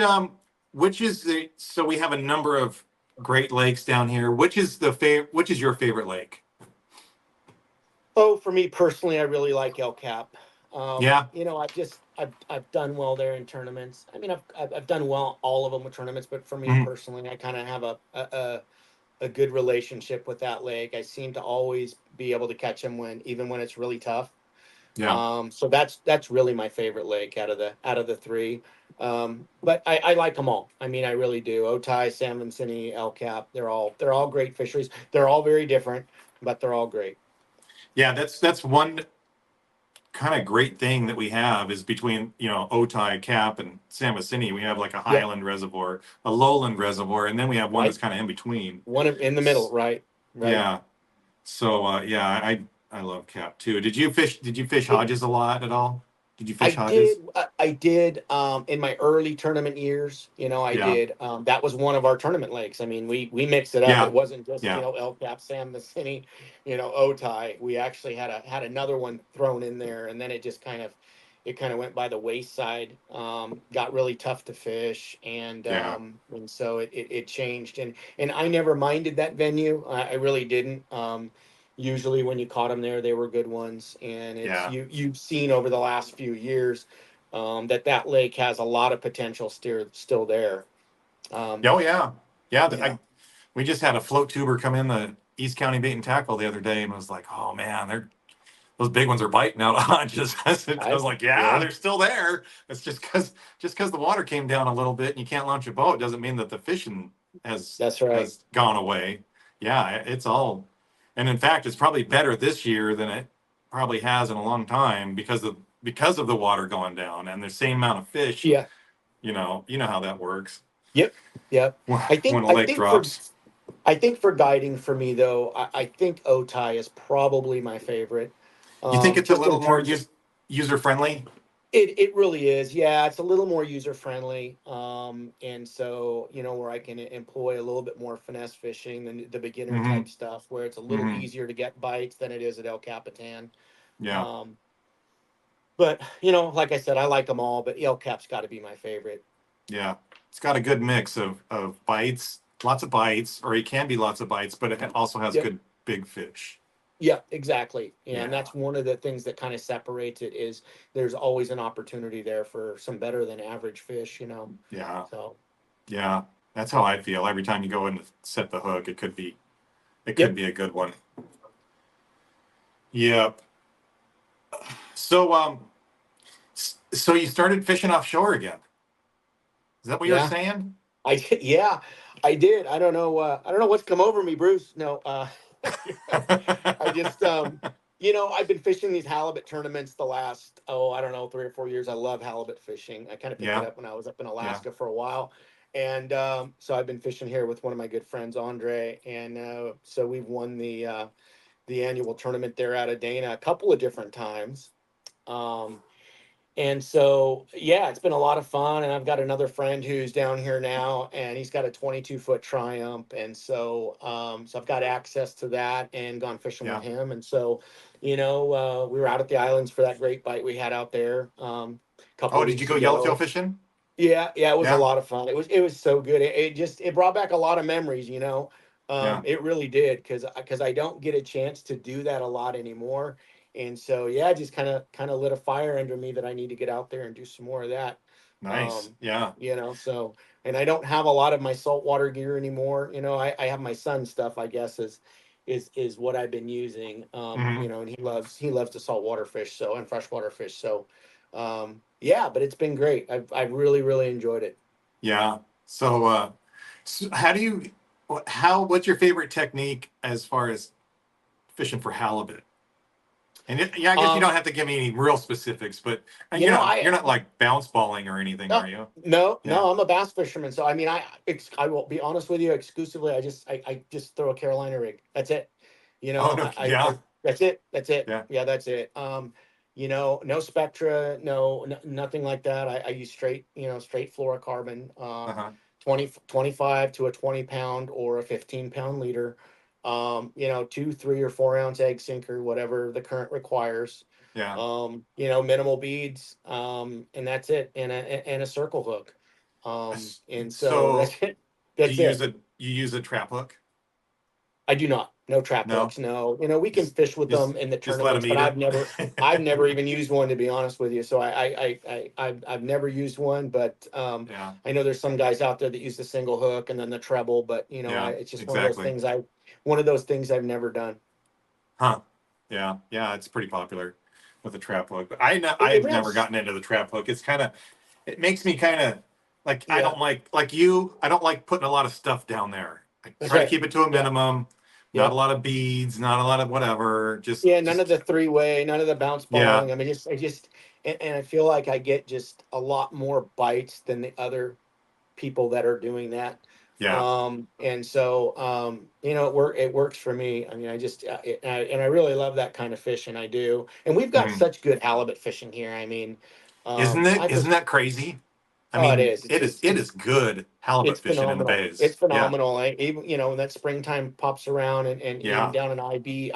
Speaker 2: which is the so we have a number of great lakes down here. Which is your favorite lake?
Speaker 1: Oh, for me personally, I really like El Cap.
Speaker 2: Yeah.
Speaker 1: I've done well there in tournaments. I mean, I've done well all of them with tournaments, but for me
Speaker 2: Mhm.
Speaker 1: personally, I kind of have a good relationship with that lake. I seem to always be able to catch them even when it's really tough.
Speaker 2: Yeah.
Speaker 1: So that's really my favorite lake out of the three. But I like them all. I mean, I really do. Otay, San Vicente, El Cap. They're all great fisheries. They're all very different, but they're all great.
Speaker 2: Yeah, that's one kind of great thing that we have is between Otay, Cap, and San Vicente. We have like a
Speaker 1: Yep.
Speaker 2: highland reservoir, a lowland reservoir, and then we have one that's
Speaker 1: Right.
Speaker 2: kind of in between.
Speaker 1: One in the middle. Right. Right.
Speaker 2: Yeah. So yeah, I love Cap too. Did you fish
Speaker 1: It,
Speaker 2: Hodges a lot at all? Did you
Speaker 1: I
Speaker 2: fish
Speaker 1: did.
Speaker 2: Hodges?
Speaker 1: I did. In my early tournament years, I
Speaker 2: Yeah.
Speaker 1: did. That was one of our tournament lakes. I mean, we mixed it up. It
Speaker 2: Yeah.
Speaker 1: wasn't just
Speaker 2: Yeah.
Speaker 1: El Cap, San Vicente, Otay. We actually had another one thrown in there, and then it kind of went by the wayside. Got really tough to fish,
Speaker 2: Yeah.
Speaker 1: and so it changed. And I never minded that venue. I really didn't. Usually when you caught them there, they were good ones, and it's
Speaker 2: Yeah.
Speaker 1: you've seen over the last few years that lake has a lot of potential still there. Um,
Speaker 2: Oh yeah. Yeah.
Speaker 1: yeah,
Speaker 2: We just had a float tuber come in the East County Bait and Tackle the other day and was like, oh man, those big ones are biting out on just I was like, yeah,
Speaker 1: yeah,
Speaker 2: they're still there. It's just because the water came down a little bit and you can't launch a boat doesn't mean that the fishing has
Speaker 1: that's right.
Speaker 2: has gone away. Yeah, it's all, and in fact, it's probably better this year than it probably has in a long time because because of the water going down and the same amount of fish.
Speaker 1: Yeah.
Speaker 2: You know how that works
Speaker 1: Yep. Yep. I think
Speaker 2: when a
Speaker 1: I
Speaker 2: lake
Speaker 1: think for
Speaker 2: drops.
Speaker 1: I think for guiding for me though, I think Otai is probably my favorite.
Speaker 2: You think it's a
Speaker 1: Just in
Speaker 2: little more
Speaker 1: terms of
Speaker 2: user friendly?
Speaker 1: it really is. Yeah, it's a little more user friendly. And so, where I can employ a little bit more finesse fishing than the beginner
Speaker 2: Mm-hmm.
Speaker 1: type stuff, where it's a little
Speaker 2: Mm-hmm.
Speaker 1: easier to get bites than it is at El Capitan.
Speaker 2: Yeah.
Speaker 1: Um, but like I said, I like them all, but El Cap's got to be my favorite.
Speaker 2: Yeah. It's got a good mix of bites, lots of bites, or it can be lots of bites, but it also has
Speaker 1: Yep.
Speaker 2: good big fish.
Speaker 1: Yeah, exactly. Yeah, and
Speaker 2: Yeah.
Speaker 1: that's one of the things that kind of separates it is there's always an opportunity there for some better than average fish.
Speaker 2: Yeah.
Speaker 1: So,
Speaker 2: Yeah. That's how I feel. Every time you go in to set the hook, it could
Speaker 1: yep.
Speaker 2: be a good one. Yep. So so you started fishing offshore again. Is that what you were
Speaker 1: Yeah.
Speaker 2: saying?
Speaker 1: I did. Yeah, I did. I don't know what's come over me, Bruce. No, I just, I've been fishing these halibut tournaments the last, I don't know, 3 or 4 years. I love halibut fishing. I kind of picked it
Speaker 2: Yeah.
Speaker 1: up when I was up in
Speaker 2: Yeah.
Speaker 1: Alaska for a while. And so I've been fishing here with one of my good friends, Andre. And so we've won the annual tournament there out of Dana a couple of different times. Um, and so, yeah, it's been a lot of fun. And I've got another friend who's down here now, and he's got a 22-foot Triumph. And so I've got access to that and gone fishing with
Speaker 2: Yeah.
Speaker 1: him. And so, we were out at the islands for that great bite we had out there a couple
Speaker 2: Oh,
Speaker 1: of
Speaker 2: did you
Speaker 1: weeks
Speaker 2: go yellowtail
Speaker 1: ago.
Speaker 2: fishing?
Speaker 1: Yeah, yeah, it was a
Speaker 2: Yeah.
Speaker 1: lot of fun. It was so good. It brought back a lot of memories.
Speaker 2: Yeah.
Speaker 1: It really did because I don't get a chance to do that a lot anymore. And so yeah, it just kind of lit a fire under me that I need to get out there and do some more of that.
Speaker 2: Nice.
Speaker 1: Um,
Speaker 2: Yeah.
Speaker 1: so and I don't have a lot of my saltwater gear anymore. I have my son's stuff, I guess, is what I've been using.
Speaker 2: Hmm.
Speaker 1: And he loves to saltwater fish, so and freshwater fish. So yeah, but it's been great. I've really, really enjoyed it.
Speaker 2: Yeah. So how do you what's your favorite technique as far as fishing for halibut? And yeah, I guess you
Speaker 1: Um,
Speaker 2: don't have to give me any real specifics, but
Speaker 1: you know,
Speaker 2: you're
Speaker 1: I
Speaker 2: not like bounce balling or anything,
Speaker 1: no,
Speaker 2: are you?
Speaker 1: no,
Speaker 2: Yeah.
Speaker 1: no, I'm a bass fisherman. So I mean, I will be honest with you, exclusively. I just throw a Carolina rig. That's it.
Speaker 2: Oh no. Yeah.
Speaker 1: That's it. That's it.
Speaker 2: Yeah.
Speaker 1: Yeah, that's it. No Spectra, nothing like that. I use straight fluorocarbon.
Speaker 2: Uh-huh.
Speaker 1: 25 to a 20 pound or a 15 pound leader. 2, 3, or 4 ounce egg sinker, whatever the current requires.
Speaker 2: Yeah.
Speaker 1: Minimal beads, and that's it, and a circle hook. And so that's
Speaker 2: So
Speaker 1: it.
Speaker 2: do
Speaker 1: That's
Speaker 2: you use
Speaker 1: it.
Speaker 2: a trap hook?
Speaker 1: I do not. No trap
Speaker 2: No.
Speaker 1: hooks. No. We can
Speaker 2: Just
Speaker 1: fish with
Speaker 2: just
Speaker 1: them in the
Speaker 2: just let
Speaker 1: tournaments,
Speaker 2: them
Speaker 1: but
Speaker 2: eat
Speaker 1: I've
Speaker 2: it.
Speaker 1: never, I've never even used one, to be honest with you. So I've never used one, but
Speaker 2: Yeah.
Speaker 1: I know there's some guys out there that use the single hook and then the treble, but
Speaker 2: Yeah.
Speaker 1: it's just
Speaker 2: Exactly.
Speaker 1: one of those things I've never done.
Speaker 2: Huh. Yeah. Yeah. It's pretty popular with the trap hook, but
Speaker 1: It
Speaker 2: I've never
Speaker 1: is.
Speaker 2: gotten into the trap hook. It makes me kind of like I
Speaker 1: Yeah,
Speaker 2: don't like you. I don't like putting a lot of stuff down there. I
Speaker 1: that's
Speaker 2: try to
Speaker 1: right.
Speaker 2: keep it to a
Speaker 1: Yeah.
Speaker 2: minimum. Not a
Speaker 1: Yep.
Speaker 2: lot of beads. Not a lot of whatever.
Speaker 1: Yeah, none of
Speaker 2: Just
Speaker 1: the three-way, none of the bounce
Speaker 2: yeah.
Speaker 1: balling. I mean, and I feel like I get just a lot more bites than the other people that are doing that.
Speaker 2: Yeah.
Speaker 1: And so, it works for me. I mean, I really love that kind of fishing. I do. And we've got
Speaker 2: Mhm.
Speaker 1: such good halibut fishing here. I mean,
Speaker 2: Isn't it?
Speaker 1: I
Speaker 2: Isn't
Speaker 1: just,
Speaker 2: that crazy? I
Speaker 1: oh, it
Speaker 2: mean,
Speaker 1: is. It's, it's,
Speaker 2: it is
Speaker 1: it's,
Speaker 2: good halibut
Speaker 1: it's
Speaker 2: fishing in the
Speaker 1: phenomenal. It's
Speaker 2: bays. Yeah.
Speaker 1: phenomenal. Even, when that springtime pops around and even
Speaker 2: Yeah.
Speaker 1: down in IB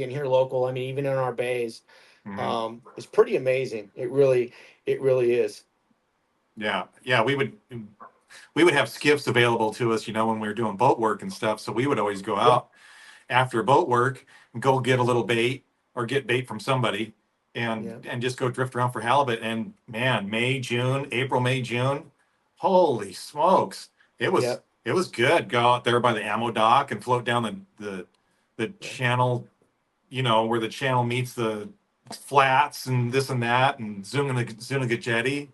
Speaker 1: and here local, I mean, even in our bays,
Speaker 2: Hmm.
Speaker 1: it's pretty amazing. It really is.
Speaker 2: Yeah. Yeah. We would have skiffs available to us, when we were doing boat work and stuff. So we would always go
Speaker 1: Yeah.
Speaker 2: out after boat work and go get a little bait or get bait from somebody
Speaker 1: Yeah.
Speaker 2: and just go drift around for halibut. And man, April, May, June, holy smokes.
Speaker 1: Yeah.
Speaker 2: It was good. Go out there by the ammo dock and float down the
Speaker 1: Yeah.
Speaker 2: channel, where the channel meets the flats and this and that and Zuniga jetty.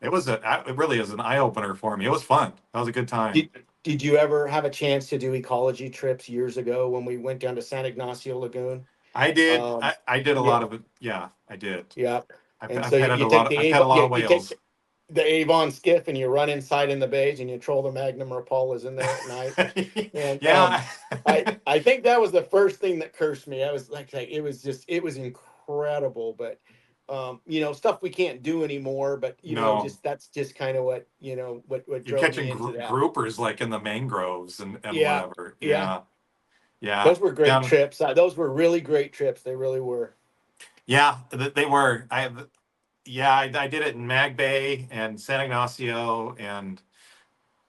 Speaker 2: It really is an eye opener for me. It was fun. That was a good time.
Speaker 1: Did you ever have a chance to do ecology trips years ago when we went down to San Ignacio Lagoon?
Speaker 2: I did.
Speaker 1: Um,
Speaker 2: I did a
Speaker 1: yeah,
Speaker 2: lot of it. Yeah, I did.
Speaker 1: yeah. And
Speaker 2: I've
Speaker 1: so
Speaker 2: petted
Speaker 1: you
Speaker 2: a
Speaker 1: take
Speaker 2: lot of,
Speaker 1: the
Speaker 2: I've had a lot of
Speaker 1: you take
Speaker 2: whales.
Speaker 1: the Avon skiff and you run inside in the bays and you troll the Magnum or Paula's in there at night. And
Speaker 2: Yeah.
Speaker 1: I think that was the first thing that cursed me. I was like it was just it was incredible, but stuff we can't do anymore. But
Speaker 2: No,
Speaker 1: just that's just kind of what what
Speaker 2: you're
Speaker 1: drove me
Speaker 2: catching
Speaker 1: into that.
Speaker 2: groupers like in the mangroves and
Speaker 1: Yeah,
Speaker 2: whatever.
Speaker 1: yeah,
Speaker 2: Yeah. Yeah.
Speaker 1: those were great
Speaker 2: Down.
Speaker 1: trips. Those were really great trips. They really were.
Speaker 2: Yeah. They were. Yeah, I did it in Mag Bay and San Ignacio and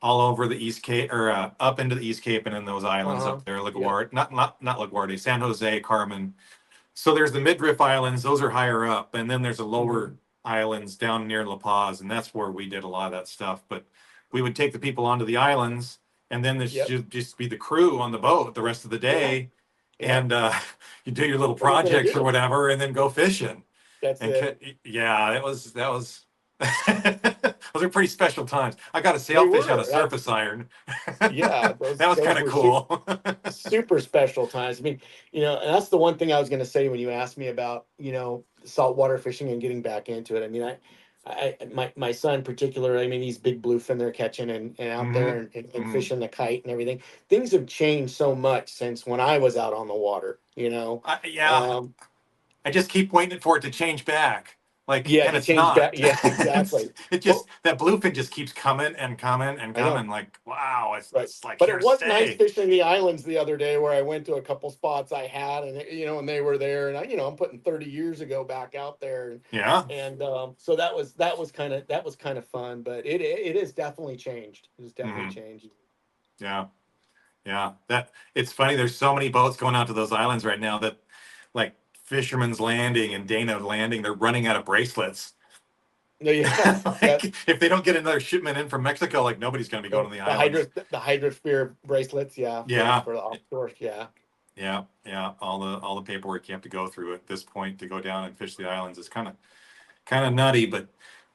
Speaker 2: all over the East Cape or up into the East Cape and in those
Speaker 1: Uh
Speaker 2: islands
Speaker 1: huh.
Speaker 2: up there,
Speaker 1: Yep.
Speaker 2: LaGuardia, not LaGuardia, San Jose, Carmen. So there's the Midriff Islands; those are higher up, and then there's the
Speaker 1: Hmm.
Speaker 2: lower islands down near La Paz, and that's where we did a lot of that stuff. But we would take the people onto the islands, and then there's
Speaker 1: Yep.
Speaker 2: just be the crew on the boat the rest of the
Speaker 1: Yeah.
Speaker 2: day,
Speaker 1: Yeah.
Speaker 2: and you do your little
Speaker 1: What are you gonna
Speaker 2: projects or
Speaker 1: do?
Speaker 2: whatever, and then go fishing.
Speaker 1: That's
Speaker 2: And
Speaker 1: it.
Speaker 2: yeah, that was those are pretty special times. I got a
Speaker 1: They
Speaker 2: sailfish out of
Speaker 1: were.
Speaker 2: surface iron.
Speaker 1: Yeah.
Speaker 2: That was
Speaker 1: Those
Speaker 2: kind of
Speaker 1: were
Speaker 2: cool.
Speaker 1: super special times. I mean, and that's the one thing I was going to say when you asked me about, saltwater fishing and getting back into it. I mean, my son in particular, I mean, he's big bluefin they're catching and out there
Speaker 2: Hmm.
Speaker 1: and
Speaker 2: Hmm.
Speaker 1: fishing the kite and everything. Things have changed so much since when I was out on the water.
Speaker 2: Yeah,
Speaker 1: Um,
Speaker 2: I just keep waiting for it to change back. Like,
Speaker 1: yeah,
Speaker 2: and
Speaker 1: to
Speaker 2: it's
Speaker 1: change back.
Speaker 2: not.
Speaker 1: Yeah, exactly.
Speaker 2: It just
Speaker 1: Well,
Speaker 2: that bluefin just keeps coming and coming and
Speaker 1: I know.
Speaker 2: coming. Like, wow,
Speaker 1: Right.
Speaker 2: it's like
Speaker 1: But it
Speaker 2: here to
Speaker 1: was nice
Speaker 2: stay.
Speaker 1: fishing the islands the other day where I went to a couple spots I had and they were there and I'm putting 30 years ago back out there
Speaker 2: Yeah.
Speaker 1: and so that was kind of fun, but it is definitely changed. It has definitely
Speaker 2: Hmm.
Speaker 1: changed.
Speaker 2: Yeah. Yeah. That it's funny. There's so many boats going out to those islands right now that, like Fisherman's Landing and Dana Landing, they're running out of bracelets.
Speaker 1: No, yeah, yeah.
Speaker 2: Like, if they don't get another shipment in from Mexico, like nobody's going to be going
Speaker 1: The,
Speaker 2: to the
Speaker 1: the
Speaker 2: islands.
Speaker 1: hydro the hydrosphere bracelets, yeah,
Speaker 2: Yeah.
Speaker 1: for the offshore, yeah.
Speaker 2: Yeah, yeah. All the paperwork you have to go through at this point to go down and fish the islands is kind of nutty, but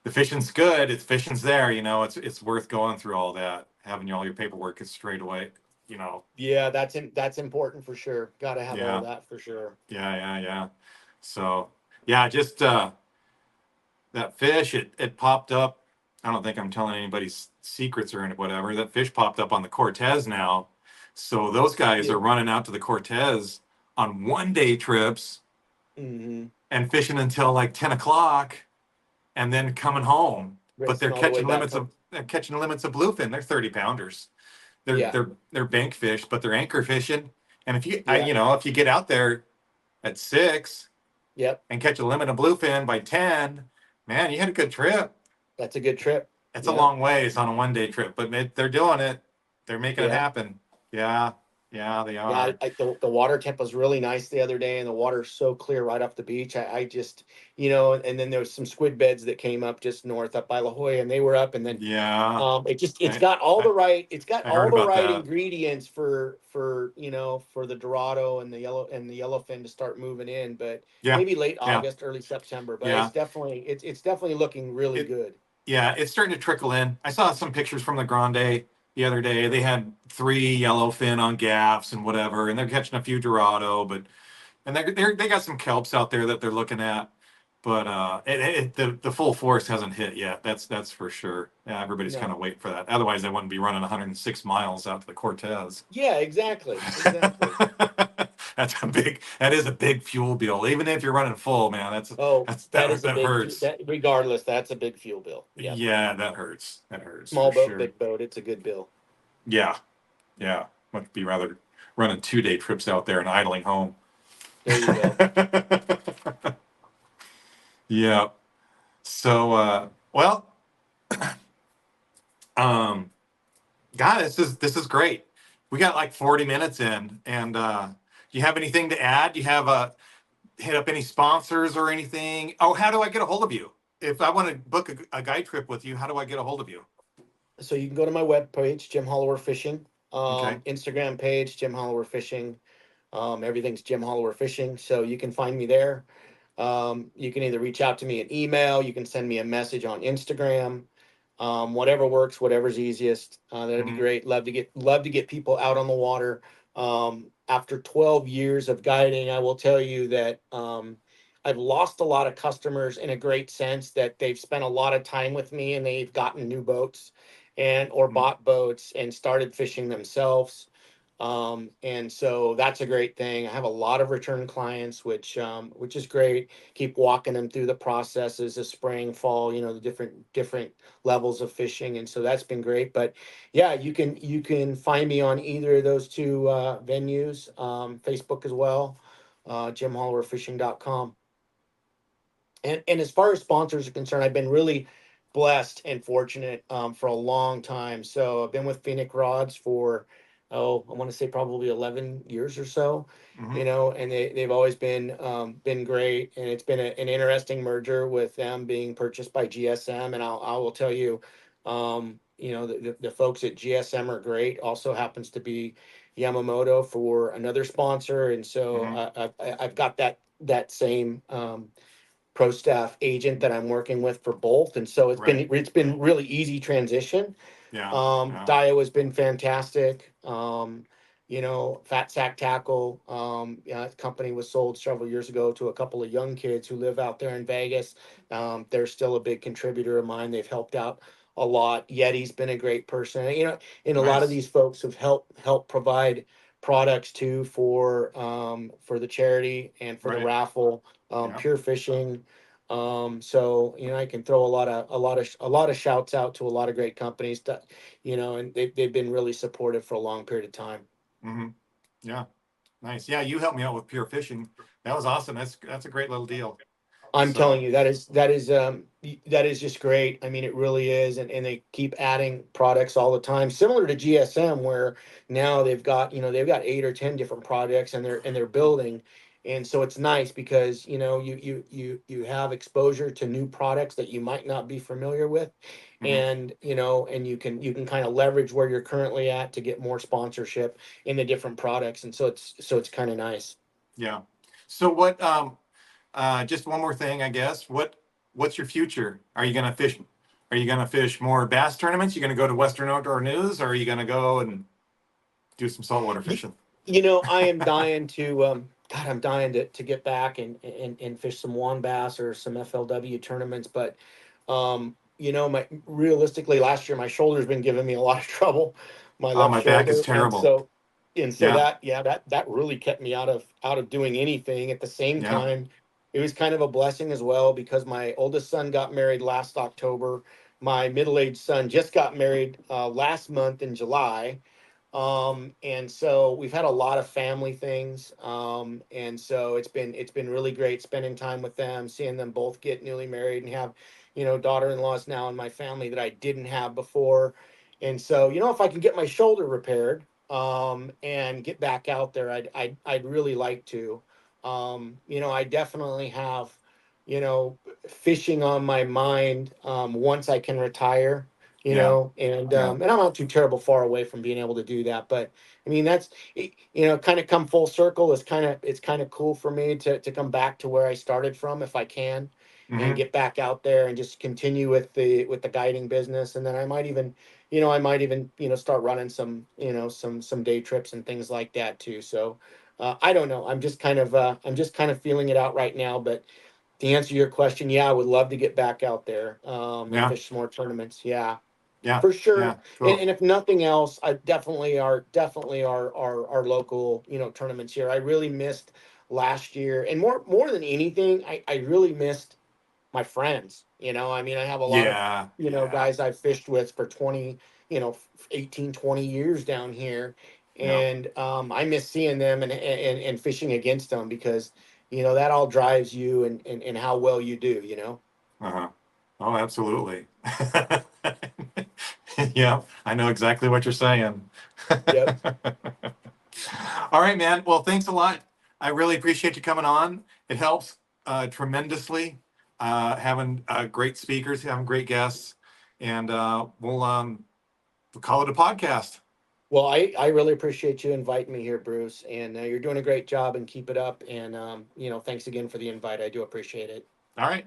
Speaker 2: the fishing's good. It's fishing's there. It's worth going through all that. Having all your paperwork is straight away. You know.
Speaker 1: Yeah, that's important for sure. Got to have all
Speaker 2: Yeah,
Speaker 1: that for sure.
Speaker 2: yeah, yeah, yeah. So yeah, just that fish. It popped up. I don't think I'm telling anybody's secrets or whatever. That fish popped up on the Cortez now. So those guys
Speaker 1: Yeah.
Speaker 2: are running out to the Cortez on 1 day trips
Speaker 1: Hmm.
Speaker 2: and fishing until like 10 o'clock and then coming home. But
Speaker 1: Racing all the way back.
Speaker 2: they're catching limits of bluefin. They're 30 pounders. They're
Speaker 1: Yeah.
Speaker 2: they're they're bank fish, but they're anchor fishing. And
Speaker 1: Yeah.
Speaker 2: if you get out there at 6
Speaker 1: Yep.
Speaker 2: and catch a limit of bluefin by 10, man, you had a good trip.
Speaker 1: That's a good trip.
Speaker 2: It's a
Speaker 1: Yep.
Speaker 2: long ways on a 1 day trip, but they're doing it. They're making it
Speaker 1: Yeah.
Speaker 2: happen. Yeah, yeah, they
Speaker 1: Yeah.
Speaker 2: are.
Speaker 1: The water temp was really nice the other day, and the water's so clear right off the beach. I just, and then there was some squid beds that came up just north up by La Jolla, and they were up, and then
Speaker 2: Yeah,
Speaker 1: it's
Speaker 2: I,
Speaker 1: got all
Speaker 2: I
Speaker 1: the right, it's got
Speaker 2: I heard
Speaker 1: all the
Speaker 2: about
Speaker 1: right
Speaker 2: that.
Speaker 1: ingredients for the Dorado and the yellowfin to start moving in, but
Speaker 2: Yeah,
Speaker 1: maybe late
Speaker 2: yeah,
Speaker 1: August, early September. But
Speaker 2: yeah.
Speaker 1: it's definitely looking really
Speaker 2: It
Speaker 1: good.
Speaker 2: Yeah, it's starting to trickle in. I saw some pictures from the Grande the other day. They had 3 yellowfin on gaffs and whatever, and they're catching a few Dorado, but and they got some kelps out there that they're looking at, but the full force hasn't hit yet. That's for sure. Yeah, everybody's kind
Speaker 1: No.
Speaker 2: of waiting for that. Otherwise, they wouldn't be running 106 miles out to the Cortez.
Speaker 1: Yeah, exactly. Exactly.
Speaker 2: That is a big fuel bill. Even if you're running full, man,
Speaker 1: Oh, that is a
Speaker 2: that
Speaker 1: big,
Speaker 2: hurts.
Speaker 1: that regardless, that's a big fuel bill. Yep.
Speaker 2: Yeah, that hurts. That hurts for
Speaker 1: Small boat,
Speaker 2: sure.
Speaker 1: big boat, it's a good bill.
Speaker 2: Yeah, yeah. Much be rather running 2 day trips out there and idling home.
Speaker 1: There you go.
Speaker 2: Yeah. So, well, um, God, this is great. We got like 40 minutes in, and do you have anything to add? Do you have hit up any sponsors or anything? Oh, how do I get a hold of you? If I want to book a guide trip with you, how do I get a hold of you?
Speaker 1: So you can go to my webpage, Jim Hallauer Fishing,
Speaker 2: Okay.
Speaker 1: Instagram page, Jim Hallauer Fishing. Everything's Jim Hallauer Fishing. So you can find me there. You can either reach out to me an email, you can send me a message on Instagram. Whatever works, whatever's easiest. That'd be
Speaker 2: Hmm.
Speaker 1: great. Love to get people out on the water. After 12 years of guiding, I will tell you that I've lost a lot of customers in a great sense that they've spent a lot of time with me and they've gotten new boats and or
Speaker 2: Mhm.
Speaker 1: bought boats and started fishing themselves. And so that's a great thing. I have a lot of return clients, which is great. Keep walking them through the processes of spring, fall, the different levels of fishing, and so that's been great. But yeah, you can find me on either of those two venues, Facebook as well, jimhallowerfishing.com. And as far as sponsors are concerned, I've been really blessed and fortunate for a long time. So I've been with Phoenix Rods for, I want to say probably 11 years or so,
Speaker 2: Mhm.
Speaker 1: and they've always been great. And it's been an interesting merger with them being purchased by GSM. And I will tell you, the folks at GSM are great. Also happens to be Yamamoto for another sponsor. And so
Speaker 2: Mhm.
Speaker 1: I've got that same pro staff agent that I'm working with for both, and so
Speaker 2: Right.
Speaker 1: it's been really easy transition.
Speaker 2: Yeah. Yeah.
Speaker 1: Dio has been fantastic. Fat Sack Tackle, the company was sold several years ago to a couple of young kids who live out there in Vegas. They're still a big contributor of mine. They've helped out a lot. Yeti's been a great person. And a lot of
Speaker 2: Nice.
Speaker 1: these folks have helped provide products too for the charity and for the
Speaker 2: Right.
Speaker 1: raffle.
Speaker 2: Yeah.
Speaker 1: Pure Fishing. So I can throw a lot of shouts out to a lot of great companies that, and they've been really supportive for a long period of time.
Speaker 2: Mhm. Yeah. Nice. Yeah, you helped me out with pure fishing. That was awesome. That's a great little deal.
Speaker 1: I'm telling
Speaker 2: So,
Speaker 1: you, that is just great. I mean, it really is, and they keep adding products all the time, similar to GSM, where now they've got 8 or 10 different projects, and they're building, and so it's nice because you have exposure to new products that you might not be familiar with,
Speaker 2: mhm.
Speaker 1: and you can kind of leverage where you're currently at to get more sponsorship in the different products, and so it's kind of nice.
Speaker 2: Yeah. So what just one more thing, I guess. What's your future? Are you gonna fish more bass tournaments? You gonna go to Western Outdoor News, or are you gonna go and do some saltwater
Speaker 1: Y-
Speaker 2: fishing?
Speaker 1: I am dying to God, I'm dying to get back and fish some wand bass or some FLW tournaments, but my realistically last year my shoulder's been giving me a lot of trouble, my
Speaker 2: Oh,
Speaker 1: left
Speaker 2: my back is
Speaker 1: shoulder, and
Speaker 2: terrible.
Speaker 1: so
Speaker 2: Yeah.
Speaker 1: that really kept me out of doing anything. At the same
Speaker 2: Yeah.
Speaker 1: time, it was kind of a blessing as well because my oldest son got married last October. My middle-aged son just got married last month in July, and so we've had a lot of family things. And so it's been really great spending time with them, seeing them both get newly married and have, daughter-in-laws now in my family that I didn't have before. And so, if I can get my shoulder repaired, and get back out there, I'd really like to. I definitely have, you know, fishing on my mind, once I can retire,
Speaker 2: Yeah. Yeah.
Speaker 1: and I'm not too terrible far away from being able to do that. But I mean, that's kind of come full circle. It's kind of cool for me to come back to where I started from if I can, and
Speaker 2: Hmm.
Speaker 1: get back out there and just continue with the guiding business. And then I might even start running some day trips and things like that too. So I don't know. I'm just kind of feeling it out right now. But to answer your question, yeah, I would love to get back out there, and
Speaker 2: Yeah.
Speaker 1: fish some more tournaments. Yeah,
Speaker 2: Yeah.
Speaker 1: for sure.
Speaker 2: Yeah.
Speaker 1: And,
Speaker 2: Cool.
Speaker 1: and if nothing else, I definitely our local tournaments here. I really missed last year, and more than anything, I really missed my friends. I mean, I have a lot of
Speaker 2: Yeah. Yeah.
Speaker 1: guys I've fished with for 20, 18, 20 years down here,
Speaker 2: Yeah.
Speaker 1: and I miss seeing them and fishing against them because that all drives you and how well you do.
Speaker 2: Uh-huh. Oh, absolutely. Yeah, I know exactly what you're saying.
Speaker 1: Yep.
Speaker 2: All right, man. Well, thanks a lot. I really appreciate you coming on. It helps tremendously having great speakers, having great guests, and we'll call it a podcast.
Speaker 1: Well, I really appreciate you inviting me here, Bruce, and you're doing a great job, and keep it up. And thanks again for the invite. I do appreciate it.
Speaker 2: All right.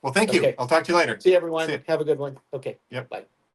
Speaker 2: Well, thank you.
Speaker 1: Okay.
Speaker 2: I'll talk to you later.
Speaker 1: See you,
Speaker 2: See
Speaker 1: everyone.
Speaker 2: you.
Speaker 1: Have a good one. Okay.
Speaker 2: Yep.
Speaker 1: Bye.